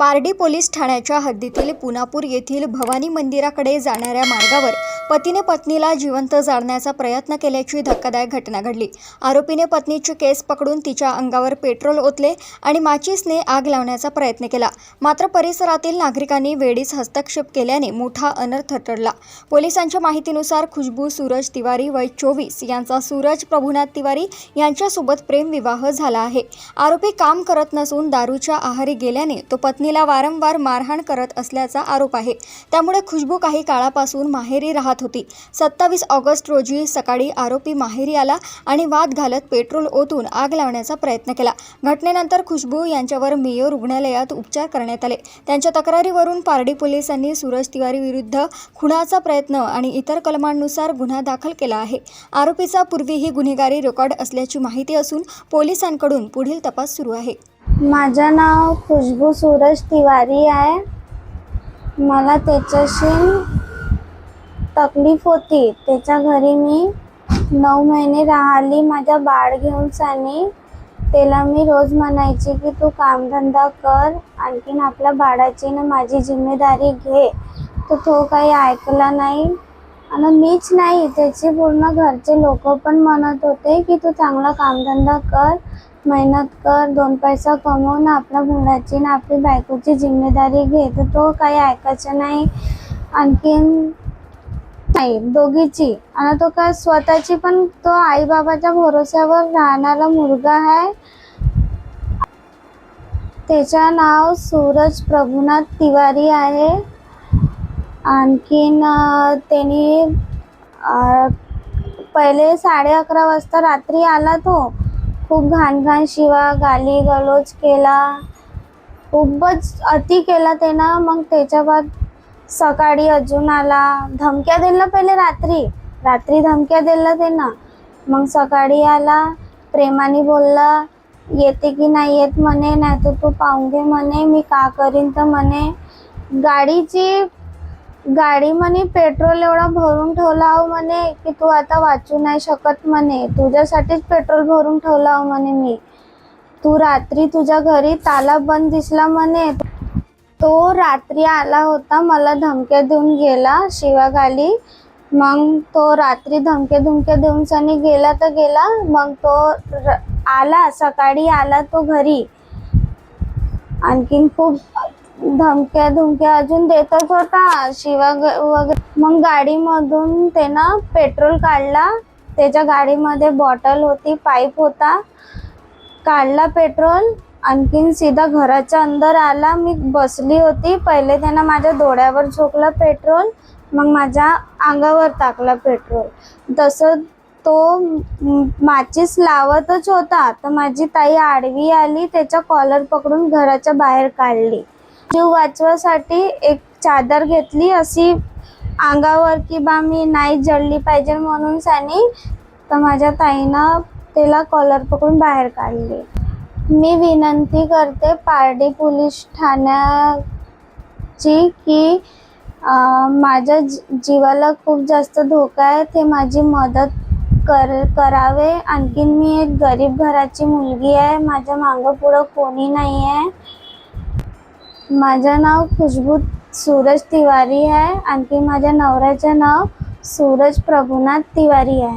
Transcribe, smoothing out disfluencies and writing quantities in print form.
Pardi police ठाण्याच्या हद्दीतील पुनापूर येथील भवानी मंदिराकडे जाणाऱ्या मार्गावर पतीने पत्नीला जिवंत जाळण्याचा प्रयत्न केल्याची धक्कादायक घटना घडली। आरोपीने पत्नीची केस पकडून तिच्या अंगावर पेट्रोल ओतले आणि माचीसने आग लावण्याचा प्रयत्न केला। मात्र परिसरातील नागरिकांनी वेळीच हस्तक्षेप केल्याने मोठा अनर्थ टळला। पोलिसांच्या माहितीनुसार खुशबू सूरज तिवारी वय 24 यांचा सूरज प्रभुनाथ तिवारी यांच्यासोबत प्रेम विवाह झाला आहे। आरोपी काम करत नसून दारूच्या आहारी गेल्याने तो पत्नीला वारंवार मारहाण करत असल्याचा आरोप आहे। त्यामुळे खुशबू काही काळापासून माहेरी राहत होती। 27 ऑगस्ट रोजी सकाळी आरोपी माहेरी आला आणि वाद घालत पेट्रोल ओतून आग लावण्याचा प्रयत्न केला। घटनेनंतर खुशबू यांच्यावर मेयो रुग्णालयात उपचार करण्यात आले। त्यांच्या तक्रारीवरून पारडी पोलिसांनी सूरज तिवारी विरुद्ध खुनाचा प्रयत्न आणि इतर कलमांनुसार गुन्हा दाखल केला आहे। आरोपीचा पूर्वीही गुन्हेगारी रेकॉर्ड असल्याची माहिती असून पोलिसांकडून पुढील तपास सुरू आहे। माझं नाव खुशबू सूरज तिवारी आहे। मला त्याच्याशी तकलीफ होती। त्याच्या घरी मी 9 महिने राहिली माझा बाळ घेऊन सानी। त्याला मी रोज म्हणायची की तू कामधंदा कर, आणखीन आपल्या बाळाची ना माझी जिम्मेदारी घे। तर तो काही ऐकला नाही आणि मीच नाही, त्याचे पूर्ण घरचे लोक पण म्हणत होते की तू चांगला कामधंदा कर, मेहनत कर, 2 पैसा कमव ना, आपल्या मुलाची ना आपली बायकोची जिम्मेदारी घे। तर तो काही ऐकायचा नाही, आणखीन नाही दोघीची। आणि तो काय स्वतःची पण, तो आई बाबाच्या भरोश्यावर राहणारा मुलगा आहे। त्याचं नाव सूरज प्रभुनाथ तिवारी आहे। आणखीन त्यांनी पहिले 11:30 वाजता रात्री आला। तो खूप घाण शिवा गाली गलोच केला, खूपच अति केला त्यानं। मग त्याच्या बाद सकाळी अजून आला, धमक्या दिल्या पहिले रात्री धमक्या दिल्या त्यानं। मग सकाळी आला, प्रेमाने बोलला, येते की नाही येत म्हणे, नाही तर तू पाहून घे म्हणे, मी का करीन तर म्हणे। गाडी म्हणे पेट्रोल एवढा भरून ठेवला हो म्हणे की तू आता वाचू नाही शकत म्हणे, तुझ्यासाठीच पेट्रोल भरून ठेवला हो म्हणे मी। तू रात्री तुझ्या घरी ताला बंद दिसला म्हणे। तो रात्री आला होता, मला धमक्या देऊन गेला, शिवा गाली। मग तो रात्री धमक्या देऊन सनी गेला तर गेला। मग तो आला, सकाळी आला तो घरी, आणखीन खूप धमक्या अजून देतच होता, शिवा वगैरे। मग गाडीमधून त्यानं पेट्रोल काढला, त्याच्या गाडीमध्ये बॉटल होती, पाईप होता, काढला पेट्रोल, आणखीन सीधा घराच्या अंदर आला। मी बसली होती, पहिले त्यानं माझ्या डोळ्यावर झोकला पेट्रोल, मग माझ्या अंगावर टाकला पेट्रोल। तसं तो माचीस लावतच होता, तर माझी ताई आडवी आली, त्याचा कॉलर पकडून घराच्या बाहेर काढली। जीव वाचवासाठी एक चादर घेतली अशी अंगावर की बा मी नाही जळली पाहिजे म्हणून सानी, तर माझ्या ताईनं त्याला कॉलर पकडून बाहेर काढले। मी विनंती करते पारडी पोलीस ठाण्याची की माझ्या जीवाला खूप जास्त धोका आहे, ते माझी मदत करावे। आणखीन मी एक गरीब घराची मुलगी आहे, माझ्या मागं पुढं कोणी नाही आहे। माझं नाव खुशबू सूरज तिवारी आहे, आणखी माझ्या नवऱ्याचं नाव सूरज प्रभुनाथ तिवारी आहे।